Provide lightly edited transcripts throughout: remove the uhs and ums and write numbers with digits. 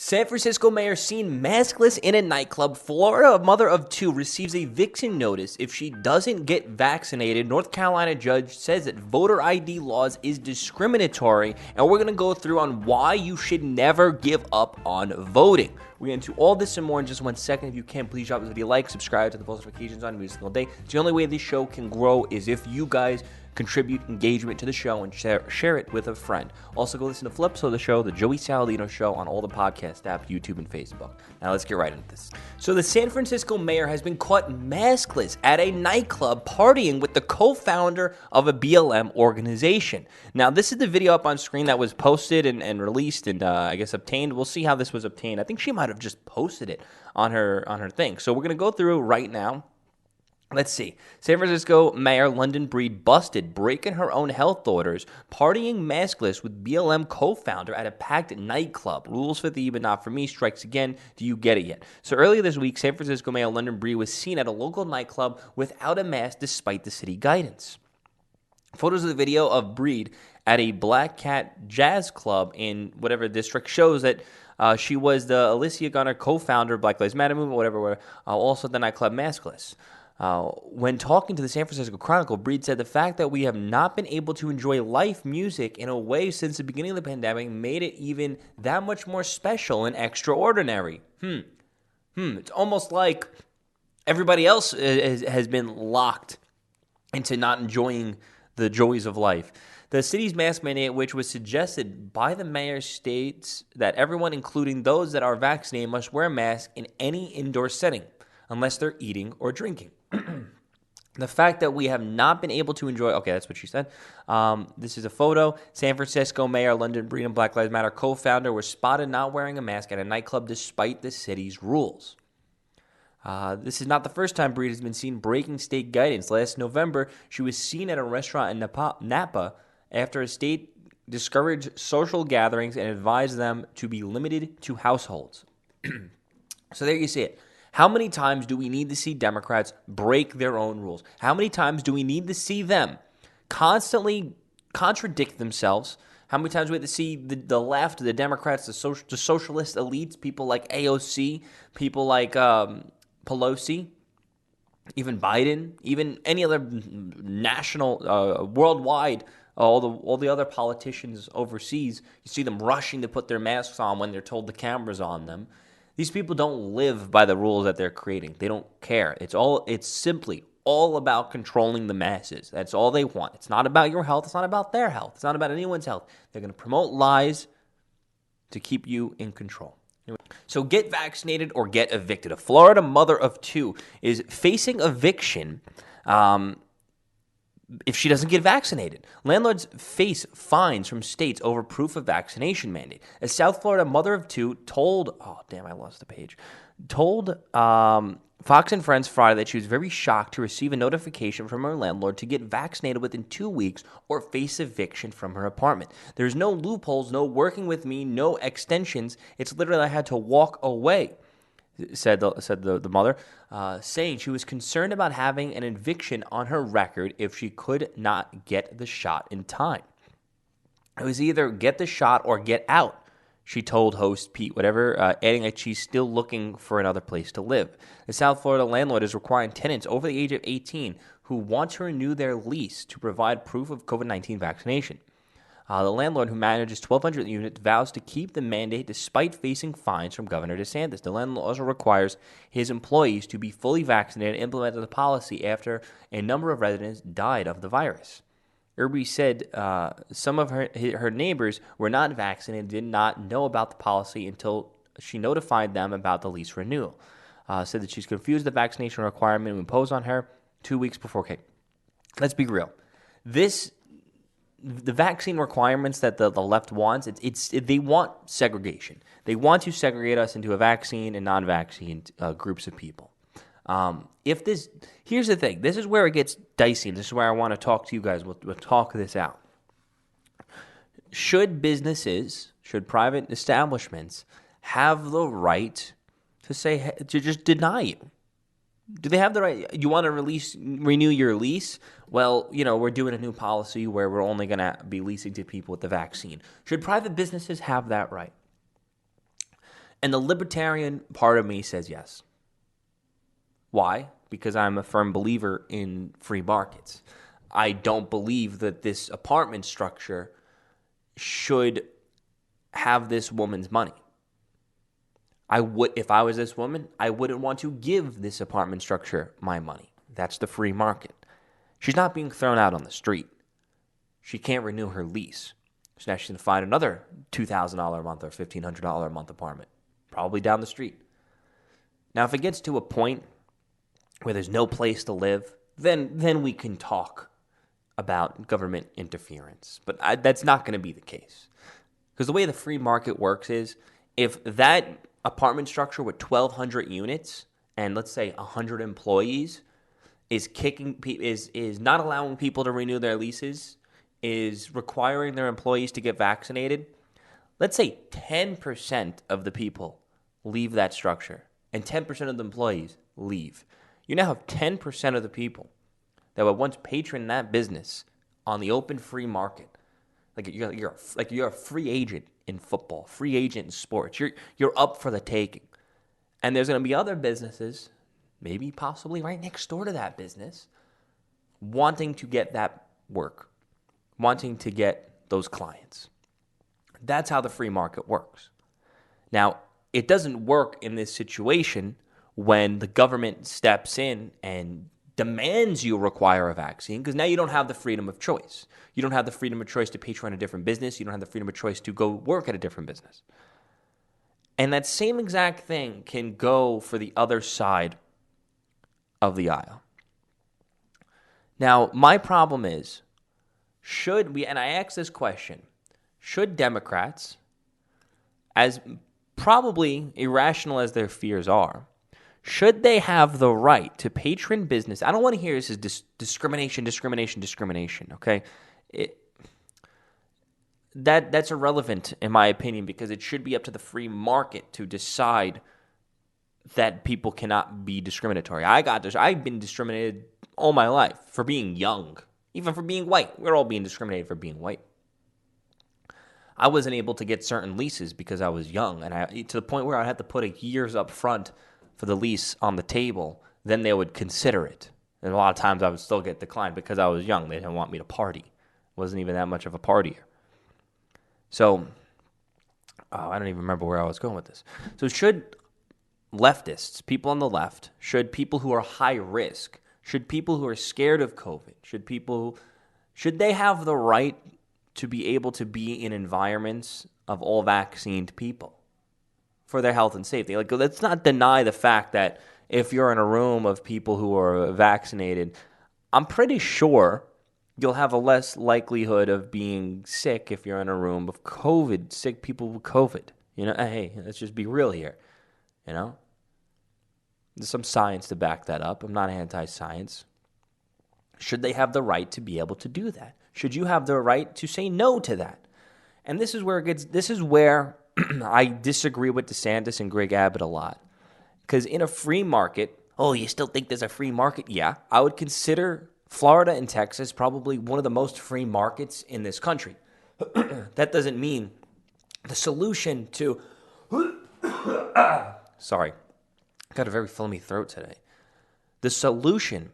San Francisco mayor seen maskless in a nightclub. Florida mother of two receives eviction notice if she doesn't get vaccinated. North Carolina judge says that voter ID laws is discriminatory. And we're going to go through on why you should never give up on voting. We're going to get into all this and more in just 1 second. If you can, please drop this video a like, subscribe to the post notifications on every single day. It's the only way this show can grow is if you guys contribute engagement to the show and share it with a friend. Also, go listen to Flips of the show, the Joey Saladino Show, on all the podcast apps, YouTube, and Facebook. Now, let's get right into this. So, the San Francisco mayor has been caught maskless at a nightclub partying with the co-founder of a BLM organization. Now, this is the video up on screen that was posted and released and, I guess, obtained. We'll see how this was obtained. I think she might have just posted it on her thing. So, we're going to go through right now. Let's see. San Francisco Mayor London Breed busted, breaking her own health orders, partying maskless with BLM co-founder at a packed nightclub. Rules for thee, but not for me. Strikes again. Do you get it yet? So earlier this week, San Francisco Mayor London Breed was seen at a local nightclub without a mask despite the city guidance. Photos of the video of Breed at a Black Cat Jazz Club in whatever district shows that she was the Alicia Gunner co-founder of Black Lives Matter movement, whatever, also at the nightclub maskless. When talking to the San Francisco Chronicle, Breed said the fact that we have not been able to enjoy live music in a way since the beginning of the pandemic made it even that much more special and extraordinary. It's almost like everybody else has been locked into not enjoying the joys of life. The city's mask mandate, which was suggested by the mayor, states that everyone, including those that are vaccinated, must wear a mask in any indoor setting, unless they're eating or drinking. The fact that we have not been able to enjoy... Okay, that's what she said. This is a photo. San Francisco Mayor London Breed and Black Lives Matter co-founder were spotted not wearing a mask at a nightclub despite the city's rules. This is not the first time Breed has been seen breaking state guidance. Last November, she was seen at a restaurant in Napa after a state discouraged social gatherings and advised them to be limited to households. So there you see it. How many times do we need to see Democrats break their own rules? How many times do we need to see them constantly contradict themselves? How many times do we have to see the left, the Democrats, the socialist elites, people like AOC, people like Pelosi, even Biden, even any other national, worldwide, all the other politicians overseas, you see them rushing to put their masks on when they're told the camera's on them. These people don't live by the rules that they're creating. They don't care. It's simply all about controlling the masses. That's all they want. It's not about your health. It's not about their health. It's not about anyone's health. They're going to promote lies to keep you in control. Anyway, so get vaccinated or get evicted. A Florida mother of two is facing eviction if she doesn't get vaccinated. Landlords face fines from states over proof of vaccination mandate. A South Florida mother of two told Fox and Friends Friday that she was very shocked to receive a notification from her landlord to get vaccinated within 2 weeks or face eviction from her apartment. There's no loopholes, no working with me, no extensions. It's literally I had to walk away, said the mother, saying she was concerned about having an eviction on her record if she could not get the shot in time. It was either get the shot or get out, she told host Pete, adding that she's still looking for another place to live. The South Florida landlord is requiring tenants over the age of 18 who want to renew their lease to provide proof of COVID-19 vaccination. The landlord, who manages 1,200 units, vows to keep the mandate despite facing fines from Governor DeSantis. The landlord also requires his employees to be fully vaccinated and implemented the policy after a number of residents died of the virus. Irby said some of her neighbors were not vaccinated, did not know about the policy until she notified them about the lease renewal. Said that she's confused the vaccination requirement imposed on her 2 weeks before. Okay, let's be real. The vaccine requirements that the left wants, they want segregation. They want to segregate us into a vaccine and non-vaccine groups of people. Here's the thing. This is where it gets dicey, and this is where I want to talk to you guys. We'll talk this out. Should private establishments have the right to just deny you? Do they have the right? You want to renew your lease? Well, we're doing a new policy where we're only going to be leasing to people with the vaccine. Should private businesses have that right? And the libertarian part of me says yes. Why? Because I'm a firm believer in free markets. I don't believe that this apartment structure should have this woman's money. If I was this woman, I wouldn't want to give this apartment structure my money. That's the free market. She's not being thrown out on the street. She can't renew her lease. So now she's going to find another $2,000 a month or $1,500 a month apartment, probably down the street. Now, if it gets to a point where there's no place to live, then we can talk about government interference. But that's not going to be the case. Because the way the free market works is, if that apartment structure with 1,200 units and let's say 100 employees is not allowing people to renew their leases, is requiring their employees to get vaccinated, let's say 10% of the people leave that structure and 10% of the employees leave. You now have 10% of the people that would once patron that business on the open free market. Like you're a free agent in football, free agent in sports. You're up for the taking. And there's going to be other businesses, maybe possibly right next door to that business, wanting to get that work, wanting to get those clients. That's how the free market works. Now, it doesn't work in this situation when the government steps in and demands you require a vaccine, because now you don't have the freedom of choice. You don't have the freedom of choice to patron a different business. You don't have the freedom of choice to go work at a different business. And that same exact thing can go for the other side of the aisle. Now, my problem is, and I ask this question, should Democrats, as probably irrational as their fears are, should they have the right to patron business? I don't want to hear this as discrimination, okay? That's irrelevant in my opinion, because it should be up to the free market to decide that people cannot be discriminatory. I've been discriminated all my life for being young, even for being white. We're all being discriminated for being white. I wasn't able to get certain leases because I was young, and to the point where I had to put a years up front for the lease on the table, then they would consider it. And a lot of times I would still get declined because I was young. They didn't want me to party. Wasn't even that much of a partier. So, I don't even remember where I was going with this. So should leftists, people on the left, should people who are high risk, should people who are scared of COVID, should they have the right to be able to be in environments of all vaccinated people for their health and safety? Like, let's not deny the fact that if you're in a room of people who are vaccinated, I'm pretty sure you'll have a less likelihood of being sick if you're in a room of COVID, sick people with COVID. Hey, let's just be real here. There's some science to back that up. I'm not anti-science. Should they have the right to be able to do that? Should you have the right to say no to that? And this is where I disagree with DeSantis and Greg Abbott a lot. Because in a free market, you still think there's a free market? Yeah. I would consider Florida and Texas probably one of the most free markets in this country. That doesn't mean the solution to... Sorry. I got a very filmy throat today. The solution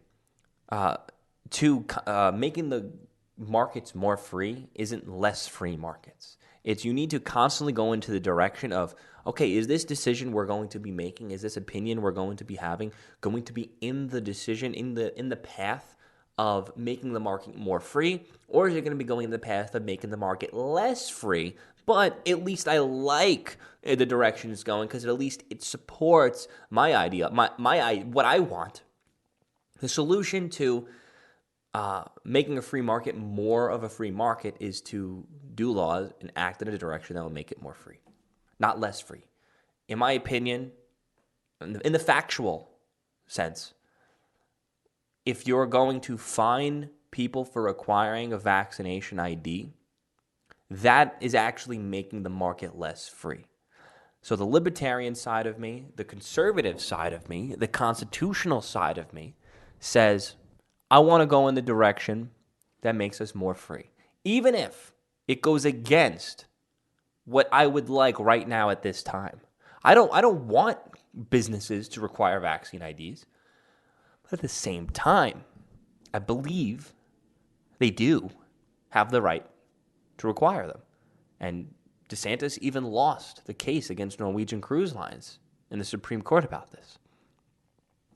to making the markets more free isn't less free markets. It's you need to constantly go into the direction of, okay, is this decision we're going to be making, is this opinion we're going to be having, going to be in the decision, in the path of making the market more free, or is it going to be going in the path of making the market less free, but at least I like the direction it's going because at least it supports my idea, what I want. The solution to making a free market more of a free market is to do laws and act in a direction that will make it more free, not less free. In my opinion, in the factual sense, if you're going to fine people for requiring a vaccination ID, that is actually making the market less free. So the libertarian side of me, the conservative side of me, the constitutional side of me says, I want to go in the direction that makes us more free. Even if it goes against what I would like right now at this time. I don't want businesses to require vaccine IDs. But at the same time, I believe they do have the right to require them. And DeSantis even lost the case against Norwegian Cruise Lines in the Supreme Court about this.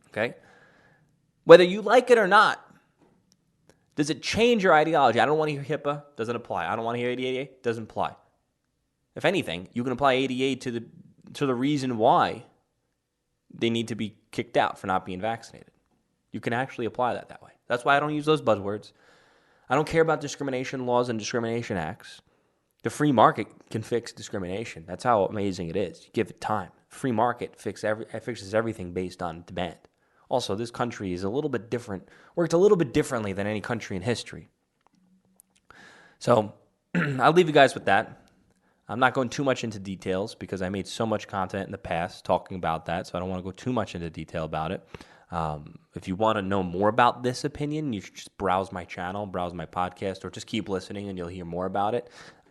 Okay? Whether you like it or not, does it change your ideology? I don't want to hear HIPAA. Doesn't apply. I don't want to hear ADA. Doesn't apply. If anything, you can apply ADA to the reason why they need to be kicked out for not being vaccinated. You can actually apply that way. That's why I don't use those buzzwords. I don't care about discrimination laws and discrimination acts. The free market can fix discrimination. That's how amazing it is. You give it time. Free market fixes everything based on demand. Also, this country is a little bit different, worked a little bit differently than any country in history. So I'll leave you guys with that. I'm not going too much into details because I made so much content in the past talking about that, so I don't want to go too much into detail about it. If you want to know more about this opinion, you should just browse my channel, browse my podcast, or just keep listening and you'll hear more about it.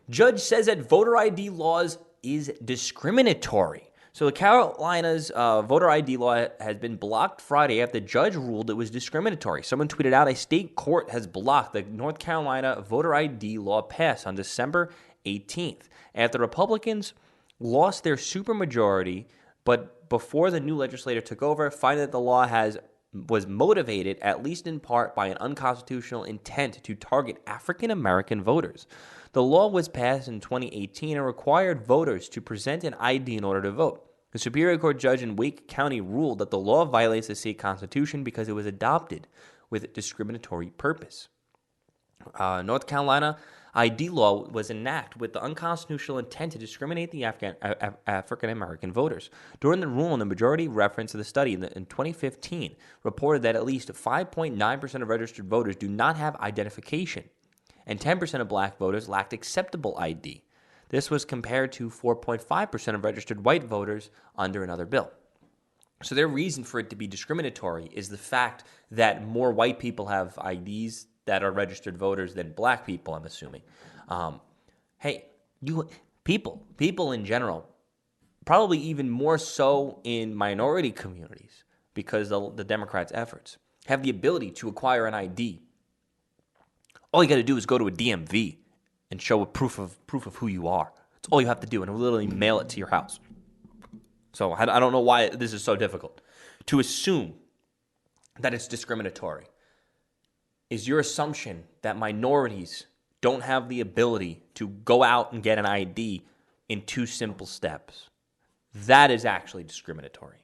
Judge says that voter ID laws is discriminatory. So the Carolinas voter ID law has been blocked Friday after the judge ruled it was discriminatory. Someone tweeted out a state court has blocked the North Carolina voter ID law passed on December 18th after Republicans lost their supermajority, but before the new legislator took over, finding that the law was motivated, at least in part, by an unconstitutional intent to target African American voters. The law was passed in 2018 and required voters to present an ID in order to vote. The Superior Court judge in Wake County ruled that the law violates the state constitution because it was adopted with discriminatory purpose. North Carolina ID law was enacted with the unconstitutional intent to discriminate the African American voters. During the ruling, the majority reference to the study in 2015 reported that at least 5.9% of registered voters do not have identification, and 10% of black voters lacked acceptable ID. This was compared to 4.5% of registered white voters under another bill. So their reason for it to be discriminatory is the fact that more white people have IDs that are registered voters than black people, I'm assuming. People in general, probably even more so in minority communities because of the Democrats' efforts, have the ability to acquire an ID. All you got to do is go to a DMV and show a proof of who you are. That's all you have to do, and it'll literally mail it to your house. So I don't know why this is so difficult. To assume that it's discriminatory is your assumption that minorities don't have the ability to go out and get an ID in 2 simple steps. That is actually discriminatory.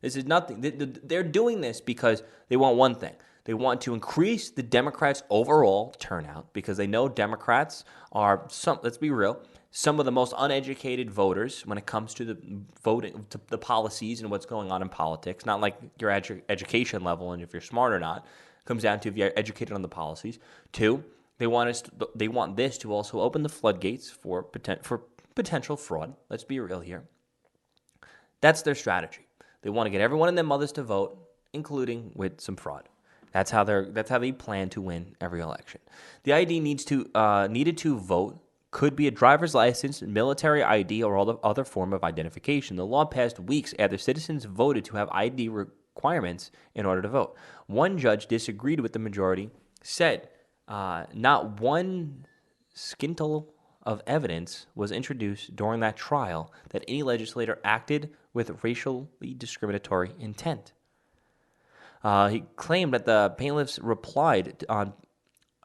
This is nothing. They're doing this because they want one thing. They want to increase the Democrats' overall turnout because they know Democrats are, let's be real, some of the most uneducated voters when it comes to the voting, to the policies and what's going on in politics. Not like your education level and if you're smart or not. It comes down to if you're educated on the policies. 2, they want this to also open the floodgates for potential fraud. Let's be real here. That's their strategy. They want to get everyone and their mothers to vote, including with some fraud. That's how they plan to win every election. The ID needed to vote could be a driver's license, military ID, or other form of identification. The law passed weeks after citizens voted to have ID requirements in order to vote. One judge disagreed with the majority, said not one scintilla of evidence was introduced during that trial that any legislator acted with racially discriminatory intent. He claimed that the plaintiffs relied on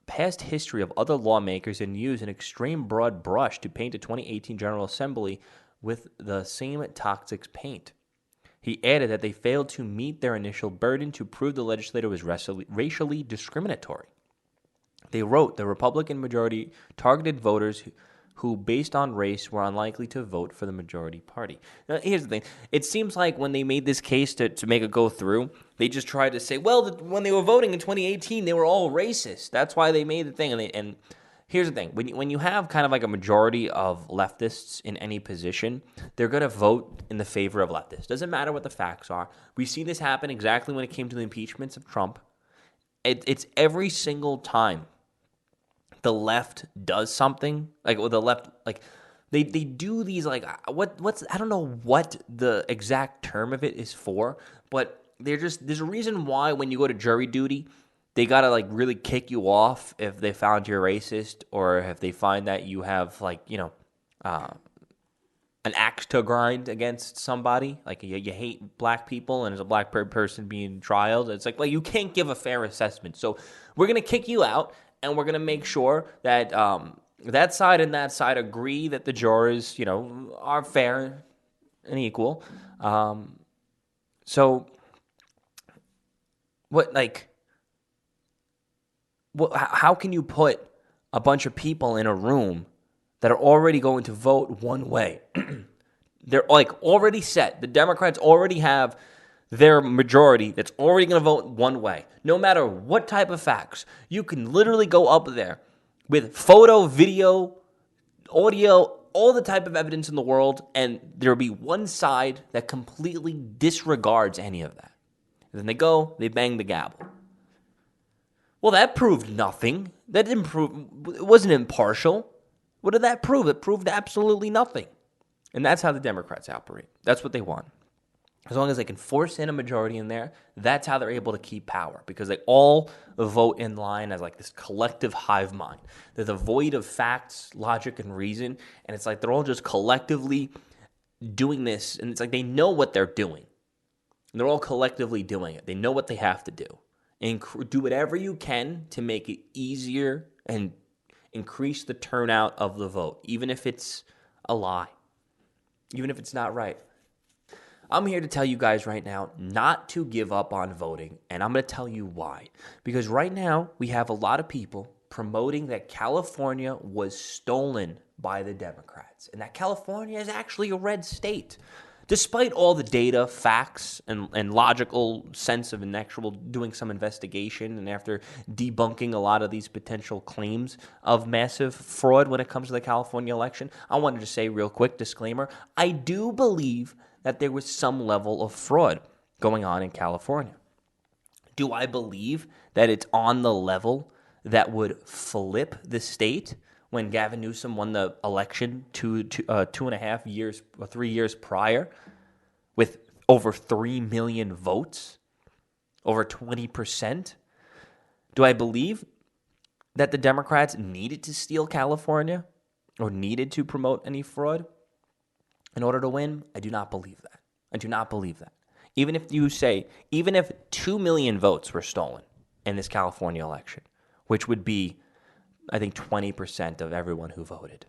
past history of other lawmakers and used an extreme broad brush to paint the 2018 General Assembly with the same toxic paint. He added that they failed to meet their initial burden to prove the legislator was racially discriminatory. They wrote the Republican majority targeted voters who, based on race, were unlikely to vote for the majority party. Now, here's the thing. It seems like when they made this case to make it go through, they just tried to say, well, when they were voting in 2018, they were all racist. That's why they made the thing. And here's the thing. When you have kind of like a majority of leftists in any position, they're going to vote in the favor of leftists. Doesn't matter what the facts are. We've seen this happen exactly when it came to the impeachments of Trump. It's every single time the left does something, like the left, like They do these like what's I don't know what the exact term of it is for, but there's a reason why when you go to jury duty, they gotta like really kick you off if they found you're racist or if they find that you have like an axe to grind against somebody, like you hate black people and there's a black person being trialed. It's like, well, you can't give a fair assessment. So we're going to kick you out, and we're going to make sure that that side and that side agree that the jurors, are fair and equal. So how can you put a bunch of people in a room that are already going to vote one way? They're like already set. The Democrats already have their majority that's already going to vote one way. No matter what type of facts, you can literally go up there with photo, video, audio, all the type of evidence in the world, and there'll be one side that completely disregards any of that. And then they bang the gavel. Well, that proved nothing. That didn't prove, it wasn't impartial. What did that prove? It proved absolutely nothing. And that's how the Democrats operate. That's what they want. As long as they can force in a majority in there, that's how they're able to keep power, because they all vote in line as like this collective hive mind. They're devoid of facts, logic, and reason, and it's like they're all just collectively doing this, and it's like they know what they're doing. And they're all collectively doing it. They know what they have to do. And do whatever you can to make it easier and increase the turnout of the vote, even if it's a lie. Even if it's not right. I'm here to tell you guys right now not to give up on voting, and I'm going to tell you why. Because right now, we have a lot of people promoting that California was stolen by the Democrats, and that California is actually a red state. Despite all the data, facts, and logical sense of an actual doing some investigation, and after debunking a lot of these potential claims of massive fraud when it comes to the California election, I wanted to say real quick, disclaimer, I do believe that there was some level of fraud going on in California. Do I believe that it's on the level that would flip the state when Gavin Newsom won the election 2.5 years or 3 years prior with over 3 million votes, over 20%? Do I believe that the Democrats needed to steal California or needed to promote any fraud in order to win? I do not believe that. I do not believe that. Even if 2 million votes were stolen in this California election, which would be, I think, 20% of everyone who voted,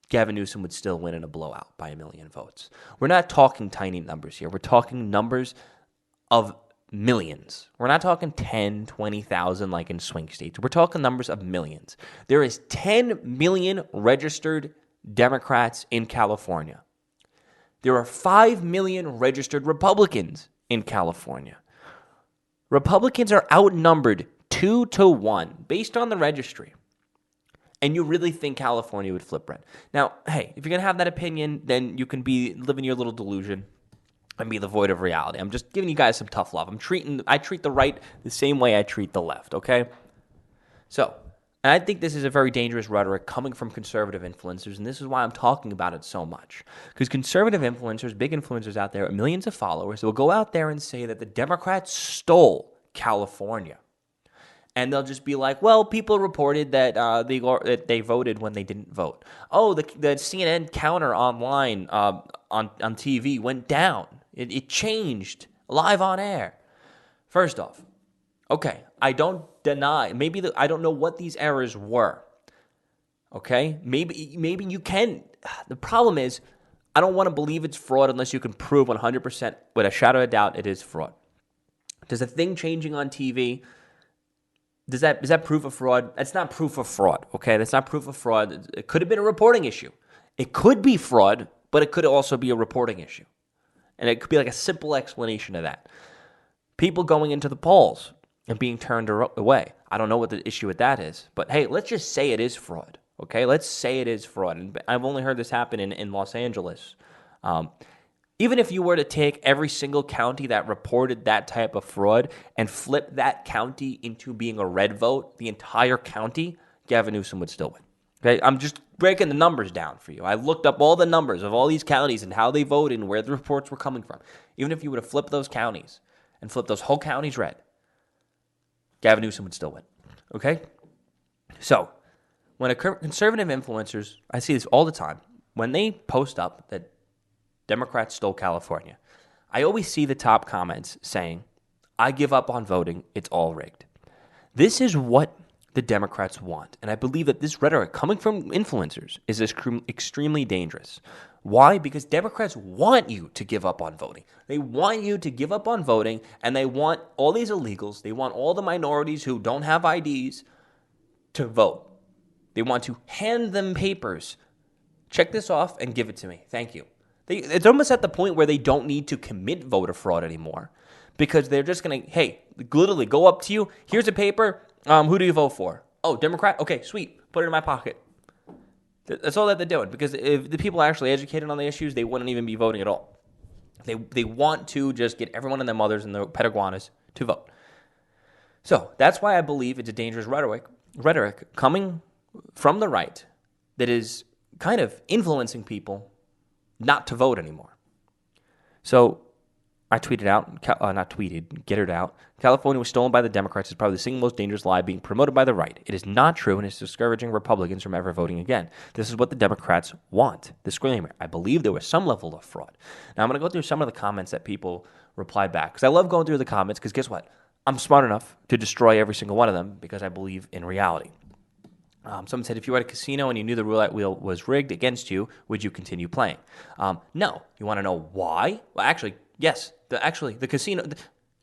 Gavin Newsom would still win in a blowout by 1 million votes. We're not talking tiny numbers here. We're talking numbers of millions. We're not talking 10, 20,000 like in swing states. We're talking numbers of millions. There is 10 million registered Democrats in California. There are 5 million registered Republicans in California. Republicans are outnumbered 2-1 based on the registry. And you really think California would flip red? Now, hey, if you're going to have that opinion, then you can live in your little delusion and be devoid of reality. I'm just giving you guys some tough love. I treat the right the same way I treat the left, okay? So, and I think this is a very dangerous rhetoric coming from conservative influencers, and this is why I'm talking about it so much. Because conservative influencers, big influencers out there, millions of followers, will go out there and say that the Democrats stole California. And they'll just be like, well, people reported that they voted when they didn't vote. Oh, the CNN counter online on TV went down. It changed live on air. First off, okay, I don't deny. I don't know what these errors were. Okay, maybe you can. The problem is, I don't want to believe it's fraud unless you can prove 100% with a shadow of a doubt it is fraud. Does a thing changing on TV? Is that proof of fraud? That's not proof of fraud, okay? That's not proof of fraud. It could have been a reporting issue. It could be fraud, but it could also be a reporting issue. And it could be like a simple explanation of that. People going into the polls and being turned away. I don't know what the issue with that is. But hey, let's just say it is fraud, okay? Let's say it is fraud. And I've only heard this happen in Los Angeles. Even if you were to take every single county that reported that type of fraud and flip that county into being a red vote, the entire county, Gavin Newsom would still win. Okay, I'm just breaking the numbers down for you. I looked up all the numbers of all these counties and how they voted and where the reports were coming from. Even if you would have flipped those counties and flipped those whole counties red, Gavin Newsom would still win. Okay? So, when a conservative influencers, I see this all the time, when they post up that Democrats stole California, I always see the top comments saying, I give up on voting, it's all rigged. This is what the Democrats want. And I believe that this rhetoric coming from influencers is extremely dangerous. Why? Because Democrats want you to give up on voting. They want you to give up on voting, and they want all these illegals, they want all the minorities who don't have IDs to vote. They want to hand them papers. Check this off and give it to me. Thank you. It's almost at the point where they don't need to commit voter fraud anymore because they're just going to, hey, literally go up to you. Here's a paper. Who do you vote for? Oh, Democrat? Okay, sweet. Put it in my pocket. That's all that they're doing, because if the people are actually educated on the issues, they wouldn't even be voting at all. They want to just get everyone and their mothers and their pet iguanas to vote. So that's why I believe it's a dangerous rhetoric coming from the right that is kind of influencing people not to vote anymore. So I tweeted out, get it out. California was stolen by the Democrats is probably the single most dangerous lie being promoted by the right. It is not true, and it's discouraging Republicans from ever voting again. This is what the Democrats want. Disclaimer, I believe there was some level of fraud. Now I'm going to go through some of the comments that people replied back, because I love going through the comments, because guess what? I'm smart enough to destroy every single one of them because I believe in reality. Someone said, if you were at a casino and you knew the roulette wheel was rigged against you, would you continue playing? No. You want to know why? Well, actually, yes. The casino,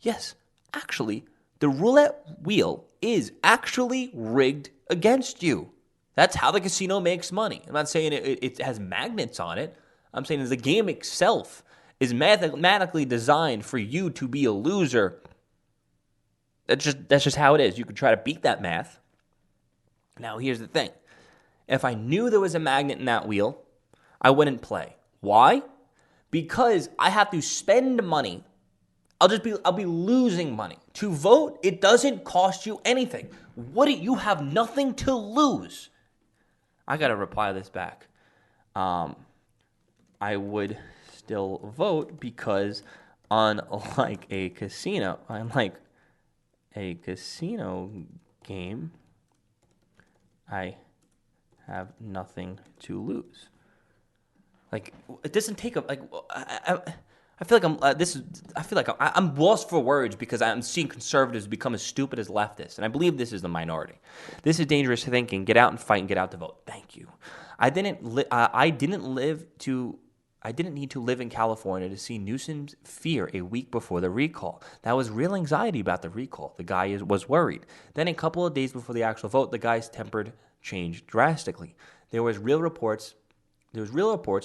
yes. Actually, the roulette wheel is actually rigged against you. That's how the casino makes money. I'm not saying it has magnets on it. I'm saying the game itself is mathematically designed for you to be a loser. That's just how it is. You could try to beat that math. Now, here's the thing. If I knew there was a magnet in that wheel, I wouldn't play. Why? Because I have to spend money. I'll be losing money. To vote, it doesn't cost you anything. You have nothing to lose. I got to reply this back. I would still vote because unlike a casino game, I have nothing to lose. Like, it doesn't take a I feel like I'm lost for words because I'm seeing conservatives become as stupid as leftists, and I believe this is the minority. This is dangerous thinking. Get out and fight and get out to vote. Thank you. I didn't need to live in California to see Newsom's fear a week before the recall. That was real anxiety about the recall. The guy was worried. Then a couple of days before the actual vote, the guy's temper changed drastically. There was real reports,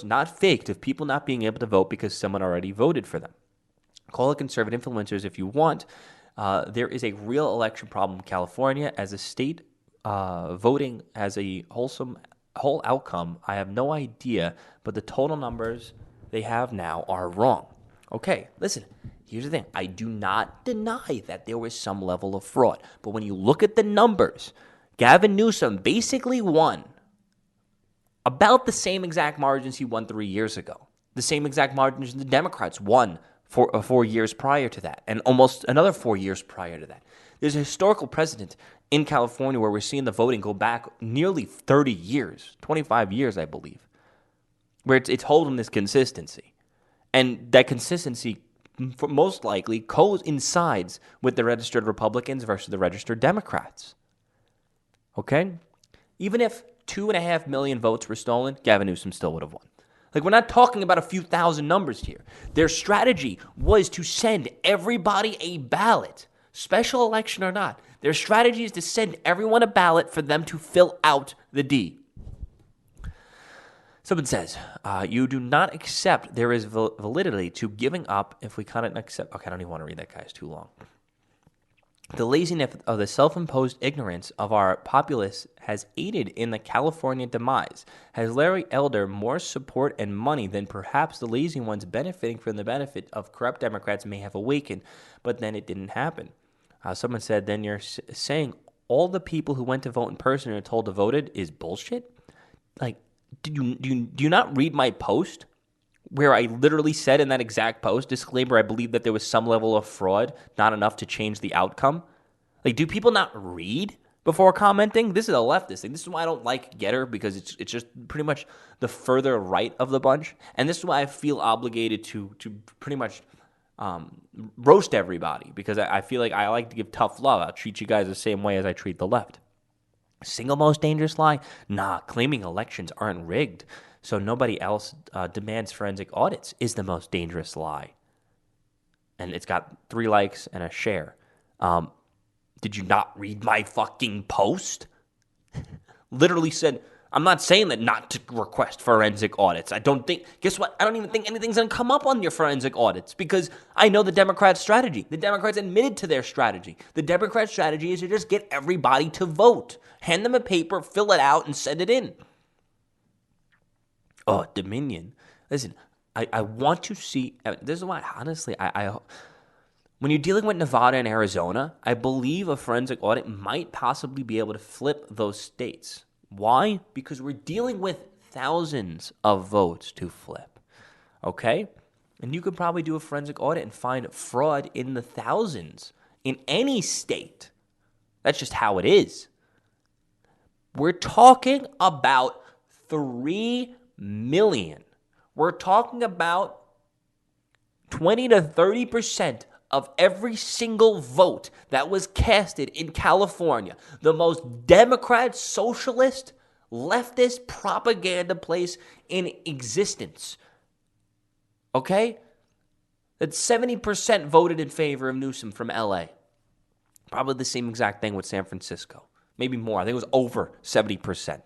not faked, of people not being able to vote because someone already voted for them. Call it conservative influencers if you want. There is a real election problem in California. As a state, voting has a whole outcome. I have no idea, but the total numbers they have now are wrong. Okay, listen, here's the thing. I do not deny that there was some level of fraud, but when you look at the numbers, Gavin Newsom basically won about the same exact margins he won 3 years ago. The same exact margins the Democrats won for 4 years prior to that, and almost another 4 years prior to that. There's a historical precedent in California where we're seeing the voting go back nearly 30 years, 25 years, I believe, where it's holding this consistency. And that consistency most likely coincides with the registered Republicans versus the registered Democrats. Okay? Even if 2.5 million votes were stolen, Gavin Newsom still would have won. Like, we're not talking about a few thousand numbers here. Their strategy was to send everybody a ballot, special election or not. Their strategy is to send everyone a ballot for them to fill out the D. Someone says, you do not accept there is validity to giving up if we cannot accept. Okay, I don't even want to read that, guy. It's too long. The laziness of the self-imposed ignorance of our populace has aided in the California demise. Has Larry Elder more support and money than perhaps the lazy ones benefiting from the benefit of corrupt Democrats may have awakened, but then it didn't happen. Someone said, then you're saying all the people who went to vote in person and are told to voted is bullshit? like, do you not read my post where I literally said in that exact post, disclaimer, I believe that there was some level of fraud, not enough to change the outcome? Like, do people not read before commenting? This is a leftist thing. This is why I don't like Getter, because it's just pretty much the further right of the bunch. And this is why I feel obligated to pretty much roast everybody, because I feel like I like to give tough love. I'll treat you guys the same way as I treat the left. Single most dangerous lie? Nah, claiming elections aren't rigged so nobody else demands forensic audits is the most dangerous lie. And it's got 3 likes and a share. Did you not read my fucking post? Literally said, I'm not saying that not to request forensic audits. I don't think, guess what? I don't even think anything's going to come up on your forensic audits, because I know the Democrats' strategy. The Democrats admitted to their strategy. The Democrats' strategy is to just get everybody to vote. Hand them a paper, fill it out, and send it in. Oh, Dominion. Listen, I want to see, this is why, honestly, when you're dealing with Nevada and Arizona, I believe a forensic audit might possibly be able to flip those states. Why? Because we're dealing with thousands of votes to flip, okay? And you could probably do a forensic audit and find fraud in the thousands in any state. That's just how it is. We're talking about 3 million. We're talking about 20 to 30% of every single vote that was casted in California, the most Democrat, socialist, leftist propaganda place in existence. Okay? That 70% voted in favor of Newsom from LA. Probably the same exact thing with San Francisco. Maybe more. I think it was over 70%.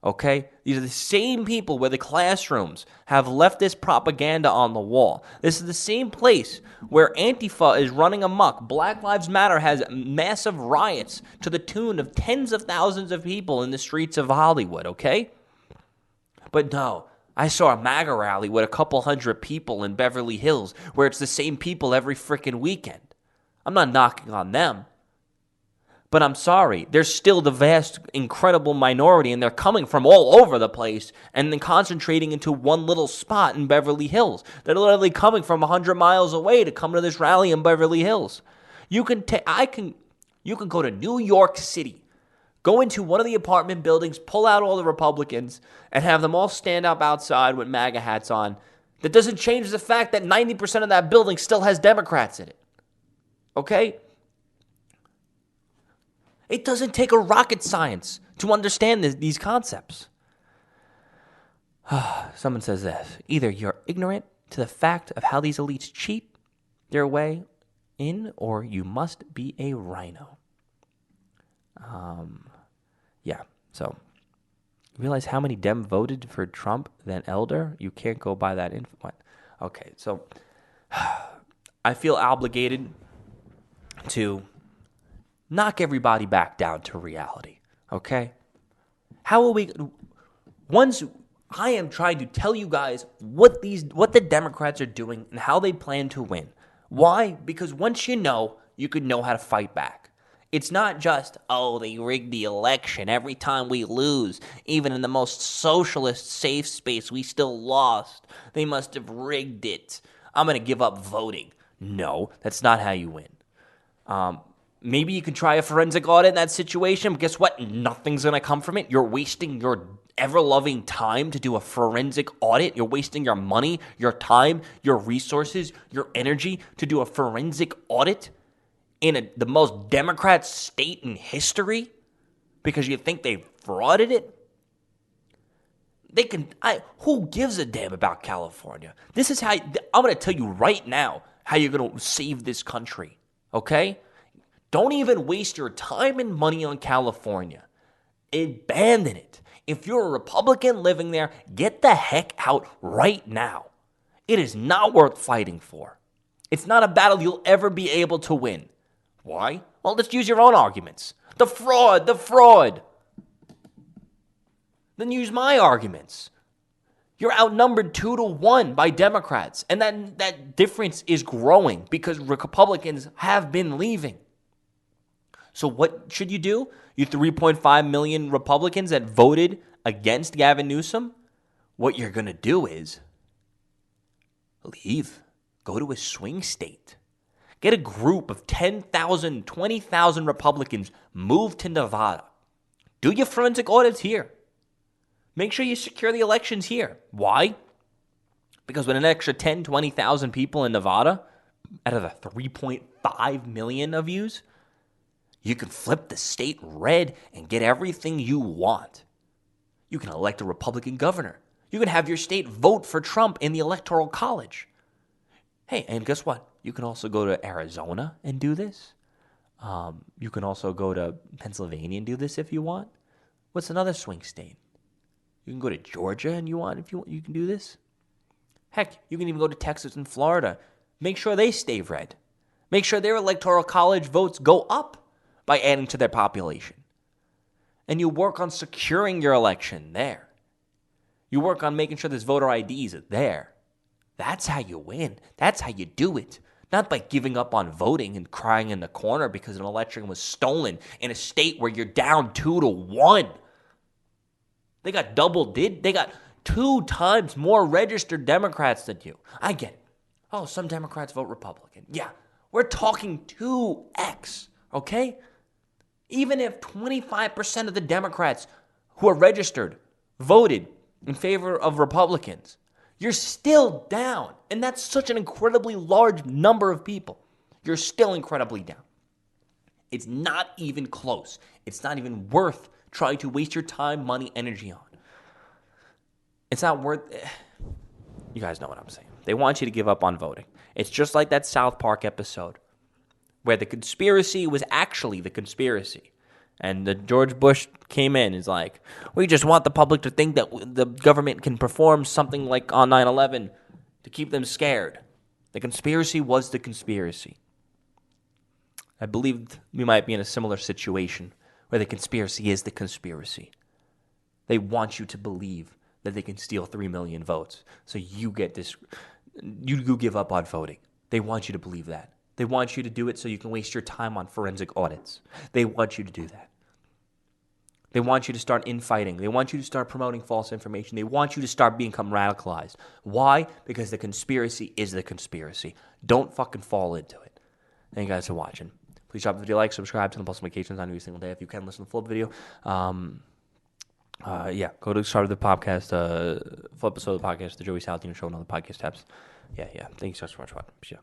Okay? These are the same people where the classrooms have leftist propaganda on the wall. This is the same place where Antifa is running amok. Black Lives Matter has massive riots to the tune of tens of thousands of people in the streets of Hollywood, okay? But no, I saw a MAGA rally with a couple hundred people in Beverly Hills where it's the same people every freaking weekend. I'm not knocking on them. But I'm sorry, they're still the vast, incredible minority, and they're coming from all over the place and then concentrating into one little spot in Beverly Hills. They're literally coming from 100 miles away to come to this rally in Beverly Hills. You can go to New York City, go into one of the apartment buildings, pull out all the Republicans, and have them all stand up outside with MAGA hats on. That doesn't change the fact that 90% of that building still has Democrats in it. Okay? It doesn't take a rocket science to understand these concepts. Someone says this. Either you're ignorant to the fact of how these elites cheat their way in, or you must be a rhino. Yeah, so realize how many Dem voted for Trump than Elder? You can't go by that info. What? Okay, so I feel obligated to knock everybody back down to reality, okay? How are we, once I am trying to tell you guys what the Democrats are doing and how they plan to win. Why? Because once you know, you could know how to fight back. It's not just, oh, they rigged the election every time we lose. Even in the most socialist safe space, we still lost. They must have rigged it. I'm going to give up voting. No, that's not how you win. Maybe you could try a forensic audit in that situation, but guess what? Nothing's going to come from it. You're wasting your ever-loving time to do a forensic audit. You're wasting your money, your time, your resources, your energy to do a forensic audit in the most Democrat state in history because you think they frauded it? Who gives a damn about California? This is how, I'm going to tell you right now how you're going to save this country, okay? Don't even waste your time and money on California. Abandon it. If you're a Republican living there, get the heck out right now. It is not worth fighting for. It's not a battle you'll ever be able to win. Why? Well, let's use your own arguments. The fraud. Then use my arguments. You're outnumbered 2-1 by Democrats, and that difference is growing because Republicans have been leaving. So what should you do? You 3.5 million Republicans that voted against Gavin Newsom, what you're going to do is leave. Go to a swing state. Get a group of 10,000, 20,000 Republicans, move to Nevada. Do your forensic audits here. Make sure you secure the elections here. Why? Because with an extra 10, 20,000 people in Nevada, out of the 3.5 million of yous, you can flip the state red and get everything you want. You can elect a Republican governor. You can have your state vote for Trump in the Electoral College. Hey, and guess what? You can also go to Arizona and do this. You can also go to Pennsylvania and do this if you want. What's another swing state? You can go to Georgia and if you can do this. Heck, you can even go to Texas and Florida. Make sure they stay red. Make sure their Electoral College votes go up by adding to their population. And you work on securing your election there. You work on making sure there's voter IDs there. That's how you win. That's how you do it. Not by giving up on voting and crying in the corner because an election was stolen in a state where you're down 2-1. They got they got 2 times more registered Democrats than you. I get it. Oh, some Democrats vote Republican. Yeah, we're talking 2x, okay? Even if 25% of the Democrats who are registered voted in favor of Republicans, you're still down. And that's such an incredibly large number of people. You're still incredibly down. It's not even close. It's not even worth trying to waste your time, money, energy on. It's not worth it. You guys know what I'm saying. They want you to give up on voting. It's just like that South Park episode where the conspiracy was actually the conspiracy. And the George Bush came in and is like, we just want the public to think that the government can perform something like on 9/11 to keep them scared. The conspiracy was the conspiracy. I believe we might be in a similar situation where the conspiracy is the conspiracy. They want you to believe that they can steal 3 million votes. So you give up on voting. They want you to believe that. They want you to do it so you can waste your time on forensic audits. They want you to do that. They want you to start infighting. They want you to start promoting false information. They want you to start become radicalized. Why? Because the conspiracy is the conspiracy. Don't fucking fall into it. Thank you guys for watching. Please drop the video, like, subscribe to the post notifications on every single day. If you can, listen to the full video. Go to the start of the podcast, full episode of the podcast, the Joey Salatino Show, and all the podcast tabs. Yeah. Thank you so much for watching. Yeah.